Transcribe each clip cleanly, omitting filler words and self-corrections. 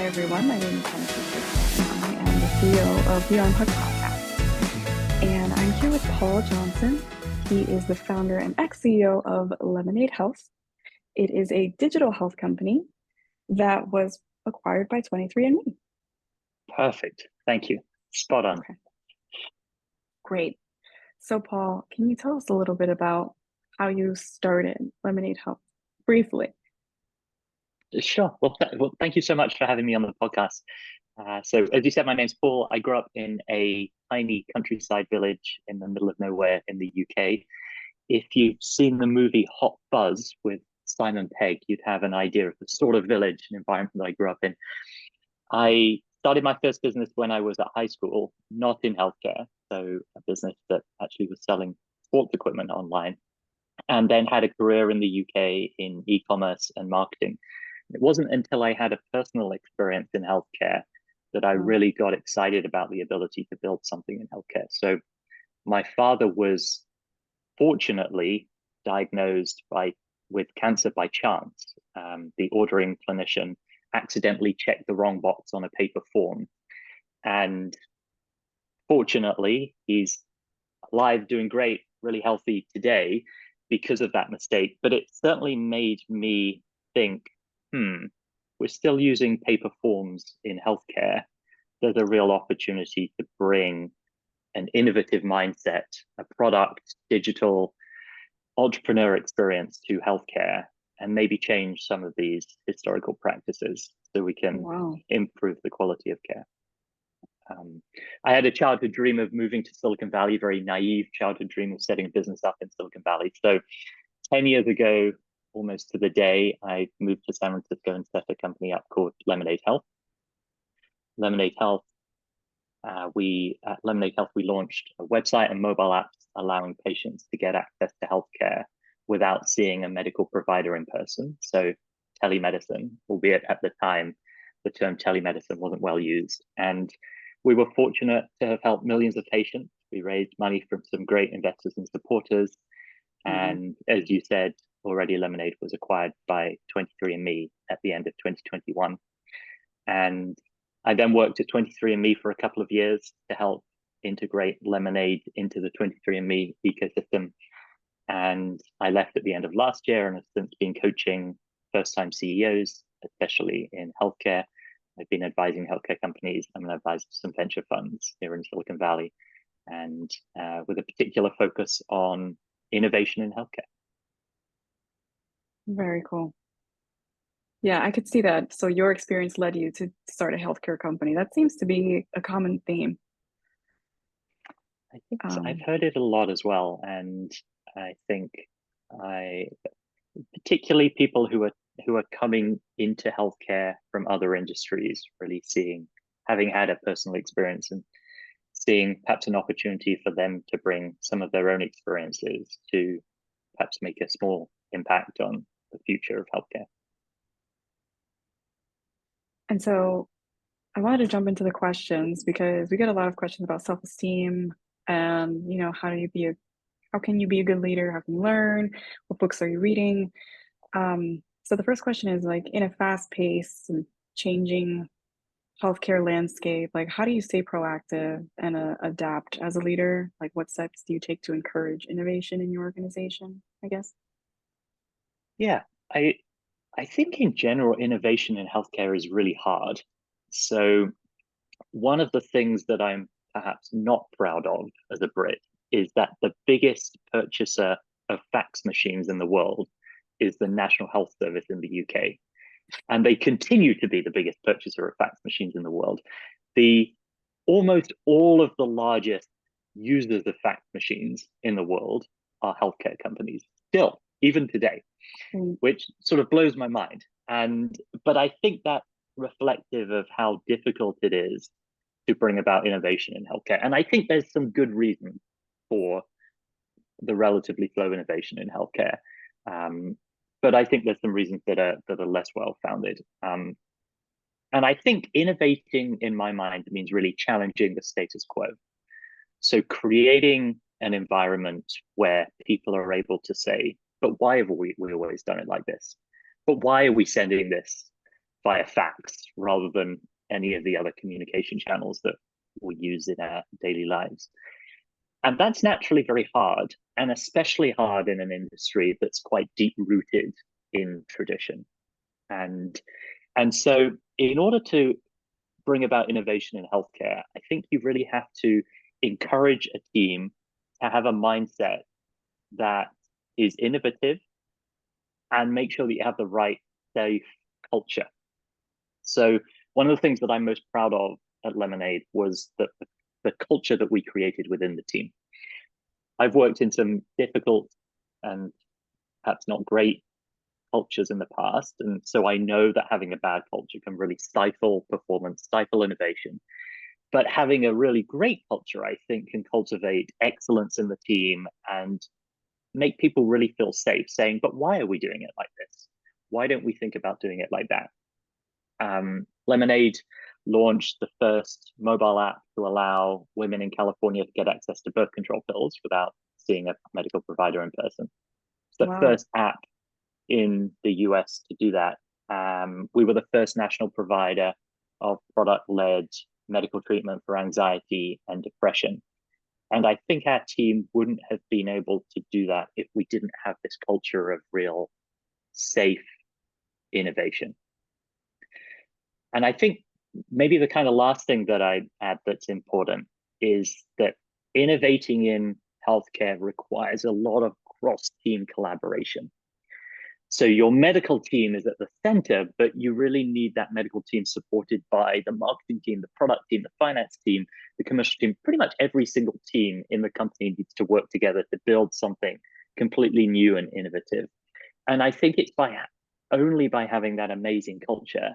everyone. My name is HENNESYS DISLA, and I am the CEO of the ArmHug podcast. And I'm here with Paul Johnson. He is the founder and ex-CEO of Lemonaid Health. It is a digital health company that was acquired by 23andMe. Perfect. Thank you. Spot on. Okay. Great. So, Paul, can you tell us a little bit about how you started Lemonaid Health briefly? Sure. Well, thank you so much for having me on the podcast. So, as you said, my name's Paul. I grew up in a tiny countryside village in the middle of nowhere in the UK. If you've seen the movie Hot Fuzz with Simon Pegg, you'd have an idea of the sort of village and environment that I grew up in. I started my first business when I was at high school, not in healthcare, so a business that actually was selling sports equipment online, and then had a career in the UK in e-commerce and marketing. It wasn't until I had a personal experience in healthcare that I really got excited about the ability to build something in healthcare. So my father was fortunately diagnosed with cancer by chance. The ordering clinician accidentally checked the wrong box on a paper form. And fortunately, he's alive, doing great, really healthy today because of that mistake. But it certainly made me think, we're still using paper forms in healthcare. There's a real opportunity to bring an innovative mindset, a product, digital entrepreneur experience to healthcare, and maybe change some of these historical practices so we can improve the quality of care. I had a childhood dream of moving to Silicon Valley, very naive childhood dream of setting a business up in Silicon Valley. So 10 years ago, almost to the day, I moved to San Francisco and set a company up called Lemonaid Health. Lemonaid Health, at Lemonaid Health, we launched a website and mobile apps allowing patients to get access to healthcare without seeing a medical provider in person. So telemedicine, albeit at the time, the term telemedicine wasn't well used. And we were fortunate to have helped millions of patients. We raised money from some great investors and supporters. And as you said, already Lemonaid was acquired by 23andMe at the end of 2021. And I then worked at 23andMe for a couple of years to help integrate Lemonaid into the 23andMe ecosystem. And I left at the end of last year and have since been coaching first-time CEOs, especially in healthcare. I've been advising healthcare companies. I'm an advisor to some venture funds here in Silicon Valley, and with a particular focus on innovation in healthcare. Very cool. Yeah, I could see that. So your experience led you to start a healthcare company. That seems to be a common theme. I think so. I've heard it a lot as well. And I think particularly people who are coming into healthcare from other industries, really having had a personal experience and seeing perhaps an opportunity for them to bring some of their own experiences to perhaps make a small impact on the future of healthcare. And so I wanted to jump into the questions because we get a lot of questions about self-esteem and, how can you be a good leader? How can you learn? What books are you reading? So the first question is, like, in a fast-paced and changing healthcare landscape, like, how do you stay proactive and adapt as a leader? Like, what steps do you take to encourage innovation in your organization, I guess? Yeah, I think in general, innovation in healthcare is really hard. So one of the things that I'm perhaps not proud of as a Brit is that the biggest purchaser of fax machines in the world is the National Health Service in the UK. And they continue to be the biggest purchaser of fax machines in the world. Almost all of the largest users of fax machines in the world are healthcare companies, still, even today, which sort of blows my mind. But I think that's reflective of how difficult it is to bring about innovation in healthcare. And I think there's some good reasons for the relatively slow innovation in healthcare. But I think there's some reasons that are less well-founded. And I think innovating, in my mind, means really challenging the status quo. So creating an environment where people are able to say, but why have we always done it like this? But why are we sending this via fax rather than any of the other communication channels that we use in our daily lives. And that's naturally very hard, and especially hard in an industry that's quite deep rooted in tradition. And so in order to bring about innovation in healthcare, I think you really have to encourage a team to have a mindset that is innovative and make sure that you have the right safe culture. So one of the things that I'm most proud of at Lemonaid was the culture that we created within the team. I've worked in some difficult and perhaps not great cultures in the past, and so I know that having a bad culture can really stifle performance, stifle innovation. But having a really great culture, I think, can cultivate excellence in the team and make people really feel safe, saying, but why are we doing it like this? Why don't we think about doing it like that? Lemonaid launched the first mobile app to allow women in California to get access to birth control pills without seeing a medical provider in person. It's the first app in the US to do that. We were the first national provider of product-led medical treatment for anxiety and depression. And I think our team wouldn't have been able to do that if we didn't have this culture of real safe innovation. And I think maybe the kind of last thing that I add that's important is that innovating in healthcare requires a lot of cross-team collaboration. So your medical team is at the center, but you really need that medical team supported by the marketing team, the product team, the finance team, the commercial team. Pretty much every single team in the company needs to work together to build something completely new and innovative. And I think it's only by having that amazing culture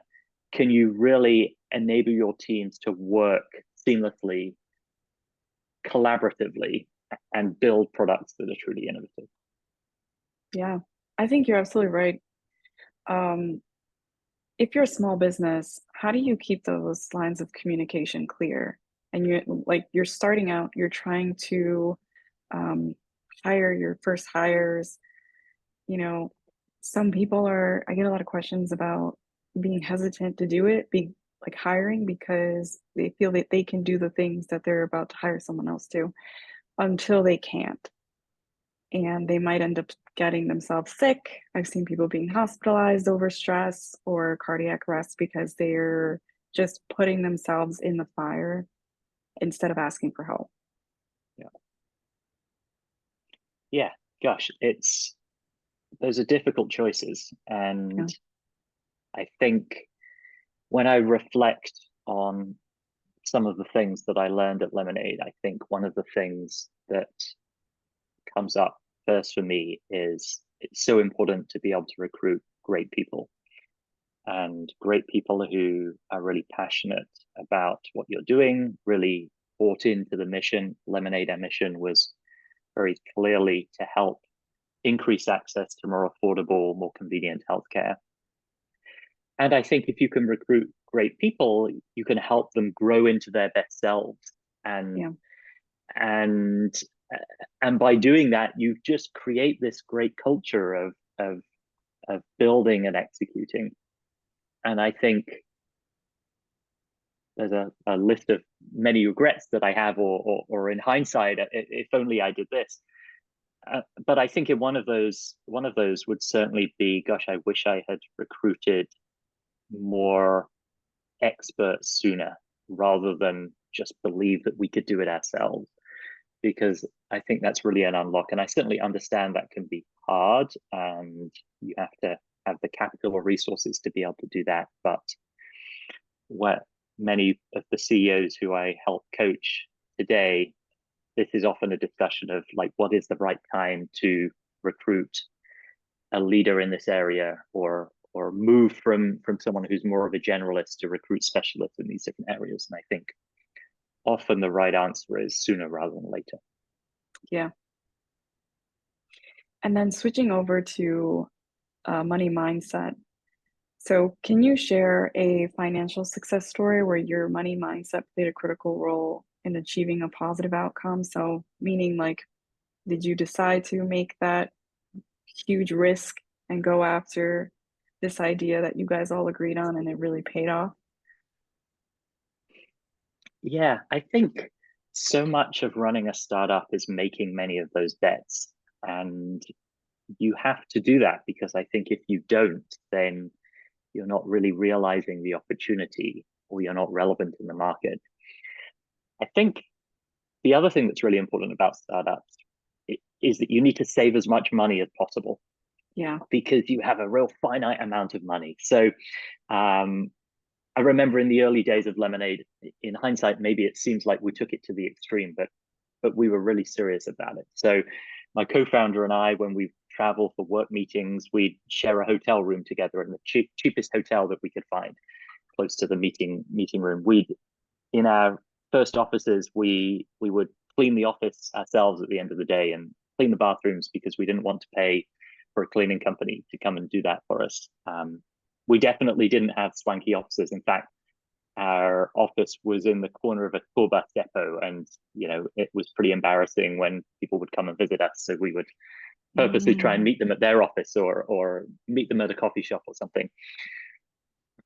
can you really enable your teams to work seamlessly, collaboratively, and build products that are truly innovative. Yeah, I think you're absolutely right. If you're a small business, how do you keep those lines of communication clear? And you're starting out, you're trying to hire your first hires. You know, some people I get a lot of questions about being hesitant to do it, like hiring, because they feel that they can do the things that they're about to hire someone else to until they can't. And they might end up getting themselves sick. I've seen people being hospitalized over stress or cardiac arrest because they're just putting themselves in the fire instead of asking for help. Yeah, gosh, those are difficult choices. And I think when I reflect on some of the things that I learned at Lemonaid, I think one of the things that comes up first for me is it's so important to be able to recruit great people, and great people who are really passionate about what you're doing, really bought into the mission. Lemonaid, our mission was very clearly to help increase access to more affordable, more convenient healthcare. And I think if you can recruit great people, you can help them grow into their best selves. And by doing that, you just create this great culture of building and executing. And I think there's a list of many regrets that I have, or in hindsight, if only I did this. But I think one of those would certainly be, gosh, I wish I had recruited more experts sooner rather than just believe that we could do it ourselves, because I think that's really an unlock. And I certainly understand that can be hard, and you have to have the capital or resources to be able to do that. But what many of the CEOs who I help coach today, this is often a discussion of like, what is the right time to recruit a leader in this area, or move from someone who's more of a generalist to recruit specialists in these different areas. And I think often the right answer is sooner rather than later. Yeah. And then switching over to money mindset. So can you share a financial success story where your money mindset played a critical role in achieving a positive outcome? So meaning, like, did you decide to make that huge risk and go after this idea that you guys all agreed on and it really paid off? Yeah, I think so much of running a startup is making many of those bets. And you have to do that because I think if you don't, then you're not really realizing the opportunity or you're not relevant in the market. I think the other thing that's really important about startups is that you need to save as much money as possible Yeah. because you have a real finite amount of money. So um, I remember in the early days of Lemonaid, in hindsight, maybe it seems like we took it to the extreme, but we were really serious about it. So my co-founder and I, when we travel for work meetings, we'd share a hotel room together in the cheapest hotel that we could find close to the meeting room. We'd in our first offices, we would clean the office ourselves at the end of the day and clean the bathrooms because we didn't want to pay for a cleaning company to come and do that for us. We definitely didn't have swanky offices. In fact, our office was in the corner of a tour bus depot, and it was pretty embarrassing when people would come and visit us. So we would purposely try and Mm, meet them at their office or meet them at a coffee shop or something.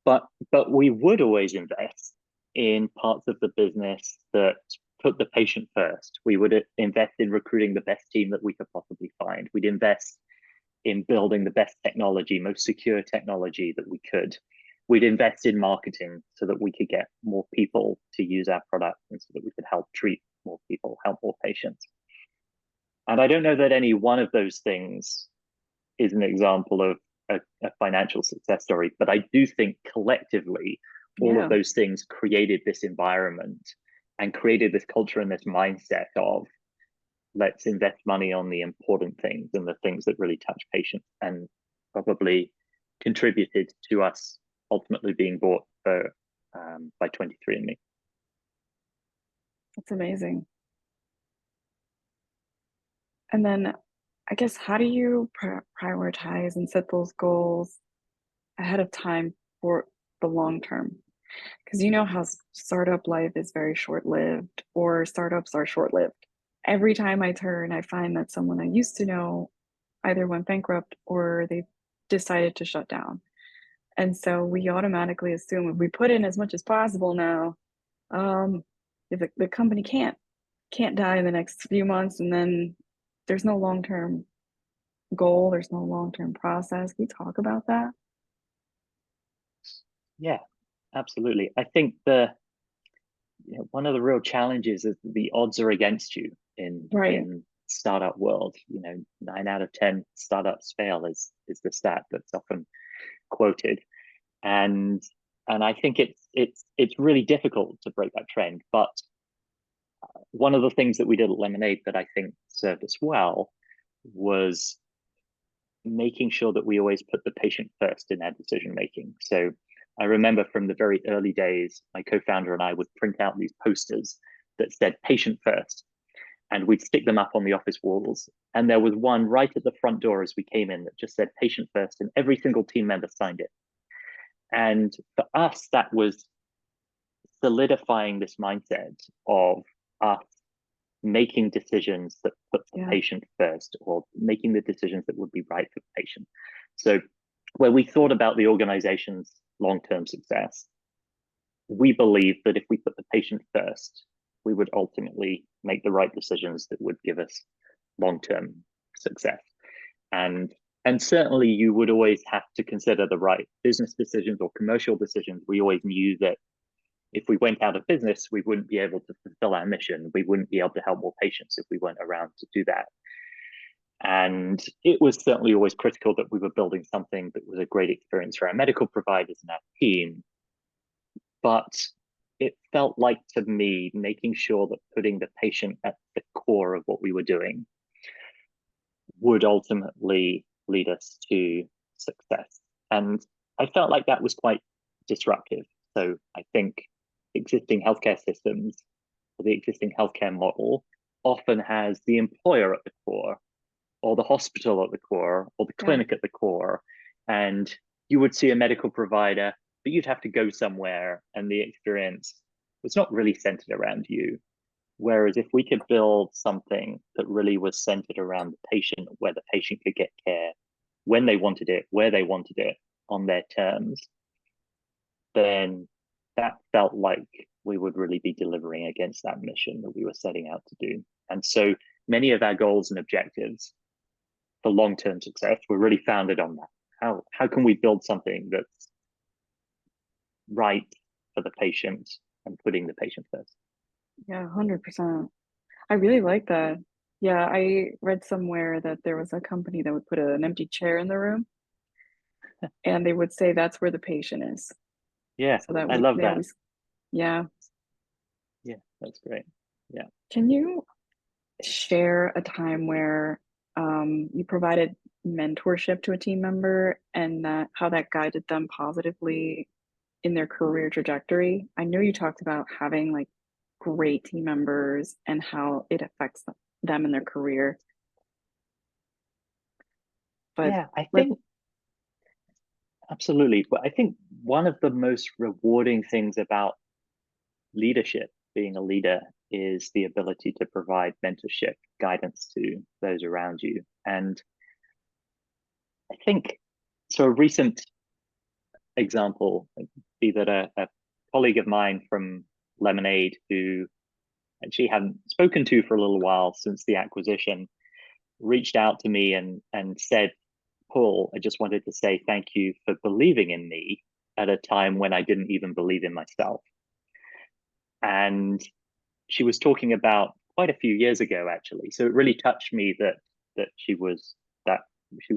But we would always invest in parts of the business that put the patient first. We would invest in recruiting the best team that we could possibly find. We'd invest in building the best technology, most secure technology that we could. We'd invest in marketing so that we could get more people to use our product and so that we could help treat more people, help more patients. And I don't know that any one of those things is an example of a financial success story, but I do think collectively, all of yeah. those things created this environment and created this culture and this mindset of let's invest money on the important things and the things that really touch patients, and probably contributed to us ultimately being bought by 23andMe. That's amazing. And then I guess how do you prioritize and set those goals ahead of time for the long term? Because you know how startup life is very short lived, or startups are short lived. Every time I turn, I find that someone I used to know either went bankrupt or they decided to shut down. And so we automatically assume if we put in as much as possible now, um, if the company can't die in the next few months, and then there's no long term goal, there's no long term process. We talk about that. Yeah, absolutely. I think the one of the real challenges is the odds are against you Right. in startup world. 9 out of 10 startups fail is the stat that's often quoted, and I think it's really difficult to break that trend. But one of the things that we did at Lemonaid that I think served us well was making sure that we always put the patient first in our decision making. So I remember from the very early days, my co-founder and I would print out these posters that said patient first, and we'd stick them up on the office walls. And there was one right at the front door as we came in that just said patient first, and every single team member signed it. And for us, that was solidifying this mindset of us making decisions that put the Yeah. patient first, or making the decisions that would be right for the patient. So where we thought about the organization's long-term success, we believe that if we put the patient first, we would ultimately make the right decisions that would give us long-term success. And certainly you would always have to consider the right business decisions or commercial decisions. We always knew that if we went out of business, we wouldn't be able to fulfill our mission. We wouldn't be able to help more patients if we weren't around to do that. And it was certainly always critical that we were building something that was a great experience for our medical providers and our team. But it felt like to me, making sure that putting the patient at the core of what we were doing would ultimately lead us to success. And I felt like that was quite disruptive. So I think existing healthcare systems, or the existing healthcare model, often has the employer at the core, or the hospital at the core, or the Yeah. clinic at the core. And you would see a medical provider, but you'd have to go somewhere, and the experience was not really centered around you. Whereas if we could build something that really was centered around the patient, where the patient could get care when they wanted it, where they wanted it, on their terms, then that felt like we would really be delivering against that mission that we were setting out to do. And so many of our goals and objectives for long-term success were really founded on that. How can we build something that's right for the patient and putting the patient first? Yeah, 100%. I really like that. Yeah, I read somewhere that there was a company that would put an empty chair in the room and they would say that's where the patient is. Yeah, So that I way love they that. always, yeah. Yeah, that's great. Yeah. Can you share a time where you provided mentorship to a team member and that how that guided them positively in their career trajectory? I know you talked about having like great team members and how it affects them in their career, but Yeah, I let think absolutely. But I think one of the most rewarding things about leadership, being a leader, is the ability to provide mentorship, guidance to those around you. And I think so. A recent example would be that a colleague of mine from Lemonaid, who she hadn't spoken to for a little while since the acquisition, reached out to me and said, Paul, I just wanted to say thank you for believing in me at a time when I didn't even believe in myself. And she was talking about quite a few years ago, actually. So it really touched me that she was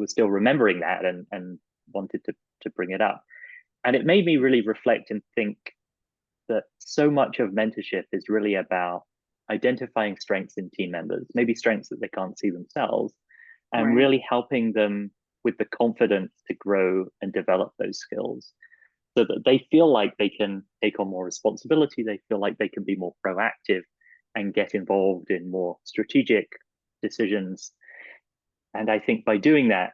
still remembering that and wanted to bring it up. And it made me really reflect and think that so much of mentorship is really about identifying strengths in team members, maybe strengths that they can't see themselves, and right, really helping them with the confidence to grow and develop those skills so that they feel like they can take on more responsibility, they feel like they can be more proactive and get involved in more strategic decisions. And I think by doing that,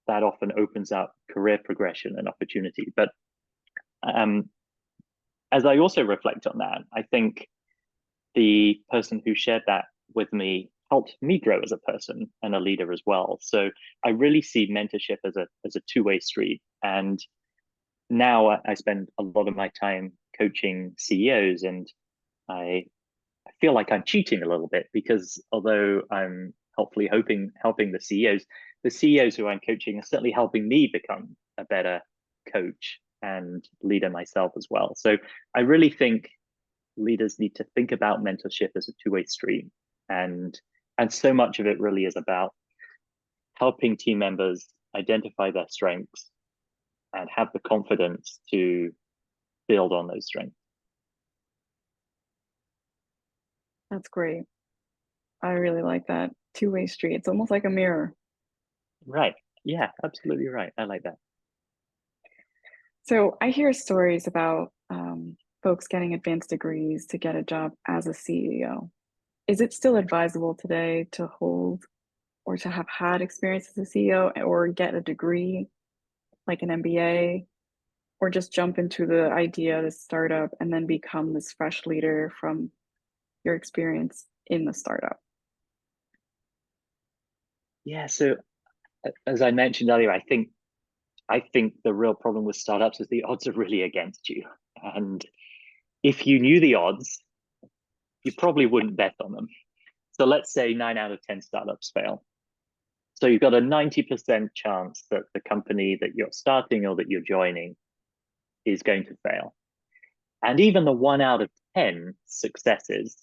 that often opens up career progression and opportunity. But um, as I also reflect on that, I think the person who shared that with me helped me grow as a person and a leader as well. So I really see mentorship as a two-way street. And now I spend a lot of my time coaching CEOs, and I feel like I'm cheating a little bit because although I'm hopefully helping the CEOs who I'm coaching are certainly helping me become a better coach and leader myself as well. So I really think leaders need to think about mentorship as a two-way street, and so much of it really is about helping team members identify their strengths and have the confidence to build on those strengths. that's great. I really like that two-way street. It's almost like a mirror. Right. Yeah, absolutely right. I like that. So I hear stories about folks getting advanced degrees to get a job as a CEO. Is it still advisable today to hold or to have had experience as a CEO or get a degree like an MBA or just jump into the idea, the startup, and then become this fresh leader from your experience in the startup? Yeah. So as I mentioned earlier, I think the real problem with startups is the odds are really against you. And if you knew the odds, you probably wouldn't bet on them. So let's say 9 out of 10 startups fail. So you've got a 90% chance that the company that you're starting or that you're joining is going to fail. And even the 1 out of 10 successes,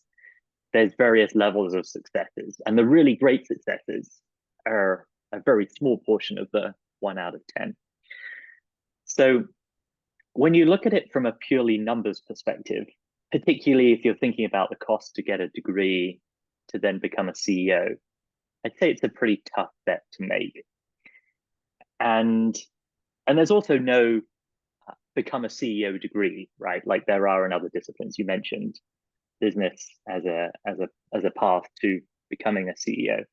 there's various levels of successes. And the really great successes are a very small portion of the 1 out of 10. So when you look at it from a purely numbers perspective, particularly if you're thinking about the cost to get a degree to then become a CEO, I'd say it's a pretty tough bet to make. And there's also no become a CEO degree, right? Like there are in other disciplines. You mentioned business as a path to becoming a CEO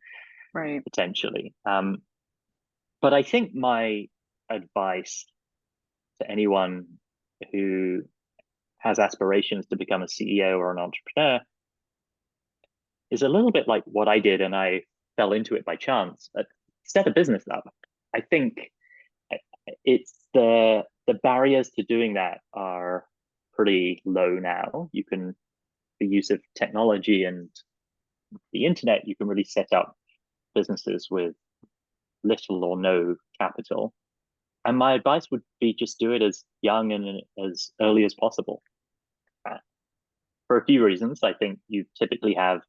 Right. potentially. But I think my advice to anyone who has aspirations to become a CEO or an entrepreneur is a little bit like what I did, and I fell into it by chance. Set a business up. I think it's the barriers to doing that are pretty low now. You can, the use of technology and the internet, you can really set up businesses with little or no capital. And my advice would be just do it as young and as early as possible. For a few reasons, I think you typically have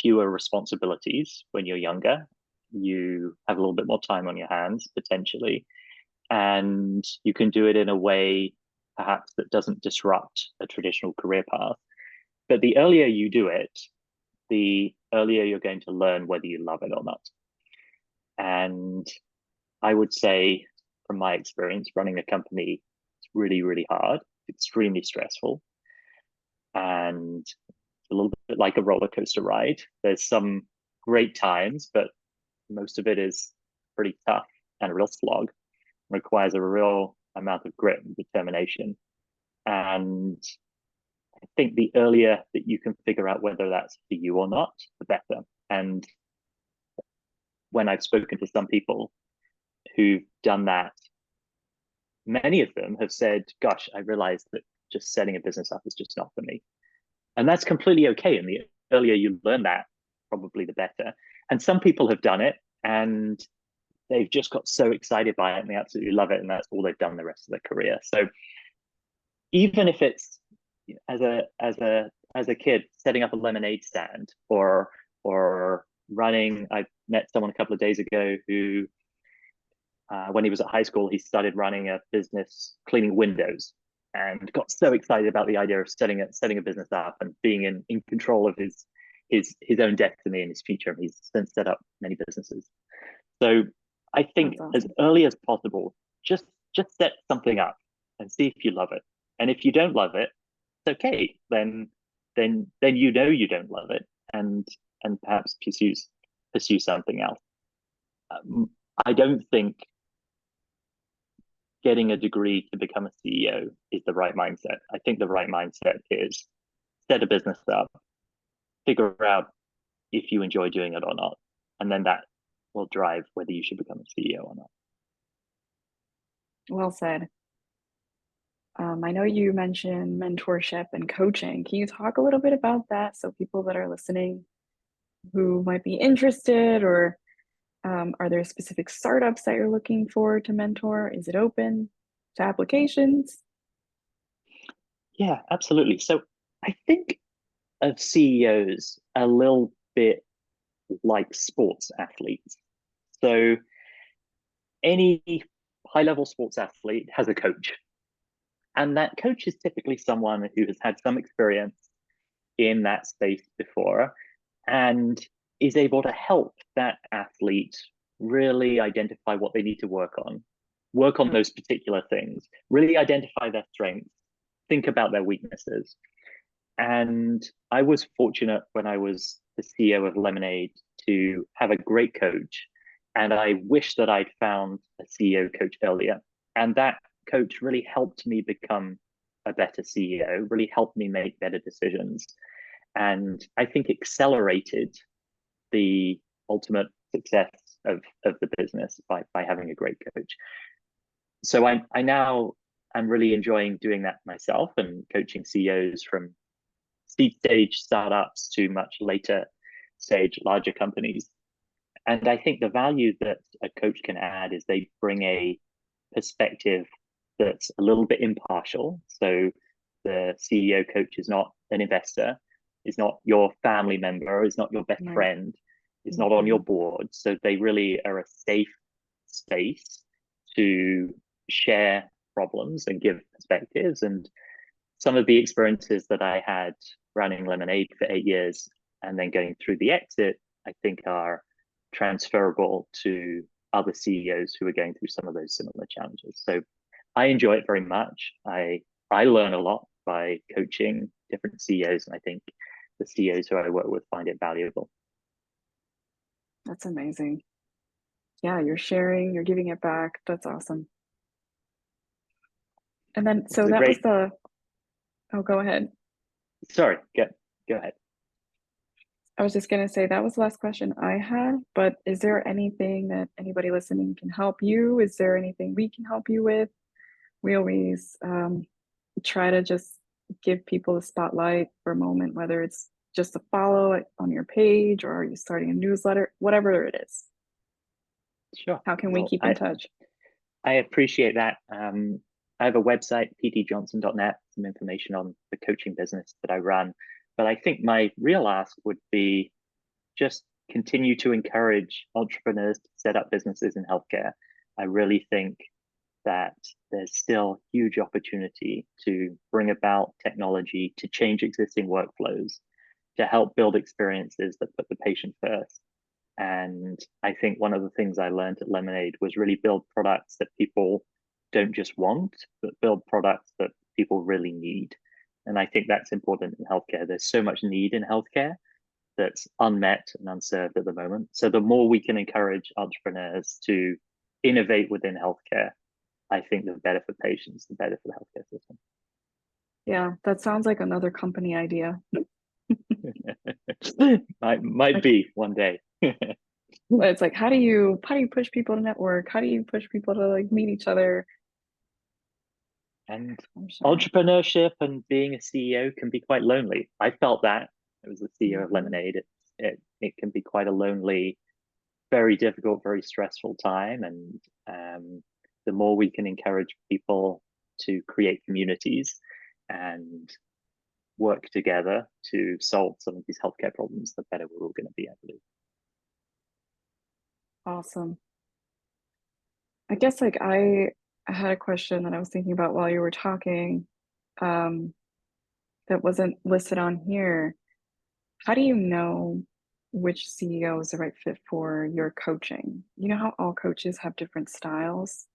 fewer responsibilities when you're younger. You have a little bit more time on your hands, potentially, and you can do it in a way perhaps that doesn't disrupt a traditional career path. But the earlier you do it, the earlier you're going to learn whether you love it or not. And I would say, from my experience, running a company is really, really hard, extremely stressful, and a little bit like a roller coaster ride. There's some great times, but most of it is pretty tough and a real slog. Requires a real amount of grit and determination. And I think the earlier that you can figure out whether that's for you or not, the better. And when I've spoken to some people who've done that, many of them have said, gosh, I realized that just setting a business up is just not for me. And that's completely okay. And the earlier you learn that, probably the better. And some people have done it and they've just got so excited by it and they absolutely love it. And that's all they've done the rest of their career. So even if it's as a kid setting up a lemonade stand or running, I met someone a couple of days ago who when he was at high school, he started running a business cleaning windows and got so excited about the idea of setting a business up and being in control of his own destiny and his future. He's since set up many businesses. So I think Awesome. as early as possible, just set something up and see if you love it. And if you don't love it, it's okay. Then you know you don't love it, and perhaps pursue something else. I don't think getting a degree to become a CEO is the right mindset. I think the right mindset is set a business up, figure out if you enjoy doing it or not, and then that will drive whether you should become a CEO or not. Well said. I know you mentioned mentorship and coaching. Can you talk a little bit about that so people that are listening who might be interested, or are there specific startups that you're looking for to mentor? Is it open to applications? Yeah, absolutely. So I think of CEOs a little bit like sports athletes. So any high-level sports athlete has a coach. And that coach is typically someone who has had some experience in that space before and is able to help that athlete really identify what they need to work on those particular things, really identify their strengths, think about their weaknesses. And I was fortunate when I was the CEO of Lemonaid to have a great coach. And I wish that I'd found a CEO coach earlier. And that coach really helped me become a better CEO, really helped me make better decisions. And I think accelerated the ultimate success of the business by having a great coach. So I now I'm really enjoying doing that myself and coaching CEOs from seed stage startups to much later stage larger companies. And I think the value that a coach can add is they bring a perspective that's a little bit impartial. So the CEO coach is not an investor, is not your family member, is not your best Right. friend, is not on your board. So they really are a safe space to share problems and give perspectives. And some of the experiences that I had running Lemonaid for 8 years and then going through the exit, I think are transferable to other CEOs who are going through some of those similar challenges. So I enjoy it very much. I learn a lot by coaching different CEOs, and I think the CEOs who I work with find it valuable. That's amazing. Yeah, you're sharing, you're giving it back. That's awesome. And then, so that was the, oh, go ahead. Sorry, go ahead. I was just gonna say that was the last question I had, but is there anything that anybody listening can help you? Is there anything we can help you with? We always try to just give people the spotlight for a moment, whether it's just a follow on your page or are you starting a newsletter, whatever it is. Sure. How can we Well, keep in touch? I appreciate that. I have a website, ptjohnson.net, some information on the coaching business that I run. But I think my real ask would be just continue to encourage entrepreneurs to set up businesses in healthcare. I really think that there's still huge opportunity to bring about technology to change existing workflows, to help build experiences that put the patient first. And I think one of the things I learned at Lemonaid was really build products that people don't just want, but build products that people really need. And I think that's important in healthcare. There's so much need in healthcare that's unmet and unserved at the moment. So the more we can encourage entrepreneurs to innovate within healthcare, I think the better for patients, the better for the healthcare system. Yeah, that sounds like another company idea. might be one day. It's like, how do you push people to network? How do you push people to like meet each other? And Sure. entrepreneurship and being a CEO can be quite lonely. I felt that. I was the CEO of Mm-hmm. Lemonaid. It can be quite a lonely, very difficult, very stressful time. And the more we can encourage people to create communities and work together to solve some of these healthcare problems, the better we're all going to be, I believe. Awesome. I guess like I had a question that I was thinking about while you were talking, um, that wasn't listed on here. How do you know which CEO is the right fit for your coaching? You know how all coaches have different styles?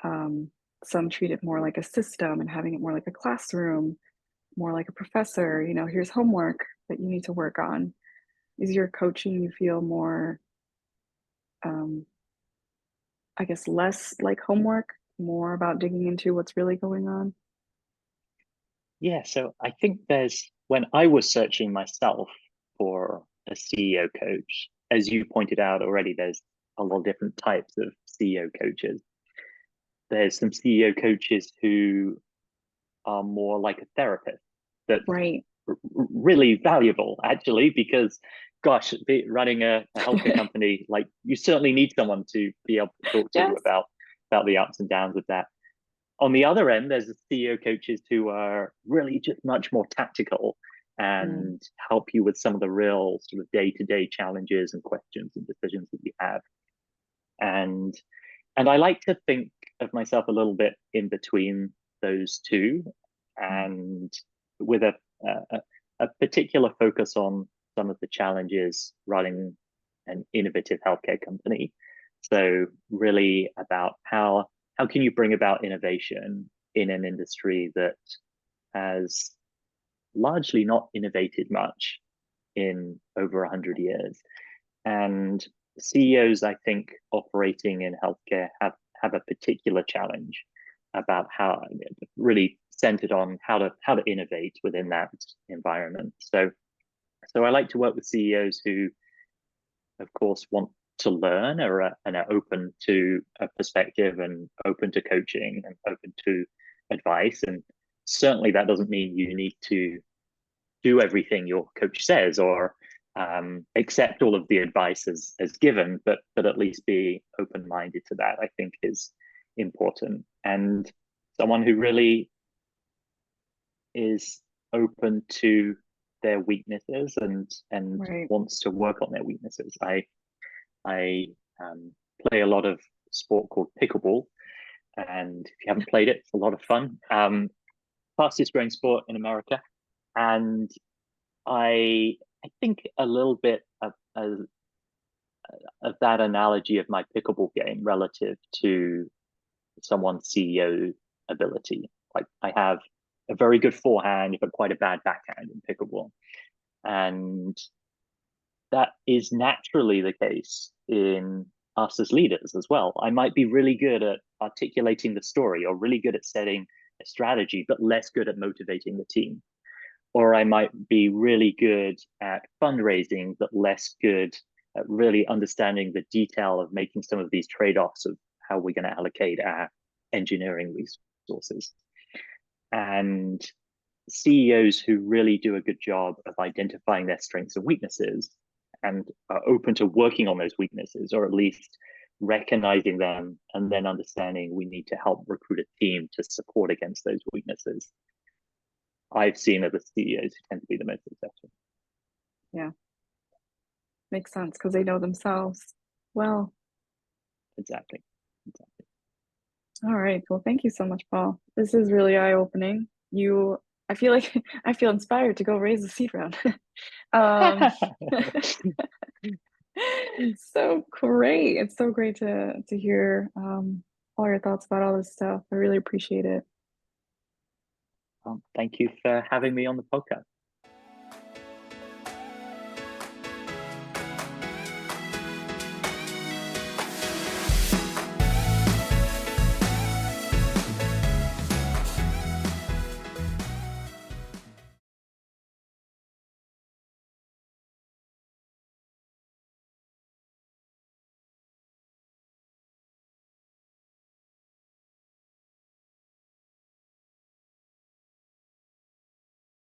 Um, some treat it more like a system and having it more like a classroom, more like a professor, here's homework that you need to work on. Is your coaching, you feel more, um, I guess, less like homework, more about digging into what's really going on? Yeah, so I think when I was searching myself for a CEO coach, as you pointed out already, there's a lot of different types of CEO coaches. There's some CEO coaches who are more like a therapist that's Right. really valuable, actually, because gosh, running a healthcare company, like you certainly need someone to be able to talk to Yes. about the ups and downs of that. On the other end, there's the CEO coaches who are really just much more tactical Mm. and help you with some of the real sort of day-to-day challenges and questions and decisions that you have. And I like to think of myself a little bit in between those two, and with a particular focus on some of the challenges running an innovative healthcare company. So really about how can you bring about innovation in an industry that has largely not innovated much in over 100 years. And CEOs, I think, operating in healthcare have a particular challenge about how really centered on how to innovate within that environment. So I like to work with CEOs who, of course, want to learn and are open to a perspective and open to coaching and open to advice. And certainly that doesn't mean you need to do everything your coach says or accept all of the advice as given, but at least be open-minded to that, I think is important. And someone who really is open to their weaknesses and Right. wants to work on their weaknesses. I play a lot of sport called pickleball, and if you haven't played it, it's a lot of fun. Fastest growing sport in America, and I think a little bit of that analogy of my pickleball game relative to someone's CEO ability. Like I have a very good forehand, but quite a bad backhand in pickleball, and that is naturally the case in us as leaders as well. I might be really good at articulating the story or really good at setting a strategy, but less good at motivating the team. or I might be really good at fundraising, but less good at really understanding the detail of making some of these trade-offs of how we're going to allocate our engineering resources. And CEOs who really do a good job of identifying their strengths and weaknesses and are open to working on those weaknesses, or at least recognizing them and then understanding we need to help recruit a team to support against those weaknesses, I've seen are the CEOs who tend to be the most successful. Yeah. Makes sense because they know themselves well. Exactly. All right. Well, thank you so much, Paul. This is really eye-opening. I feel like I feel inspired to go raise the seed round. Um, so great. It's so great to hear all your thoughts about all this stuff. I really appreciate it. Thank you for having me on the podcast.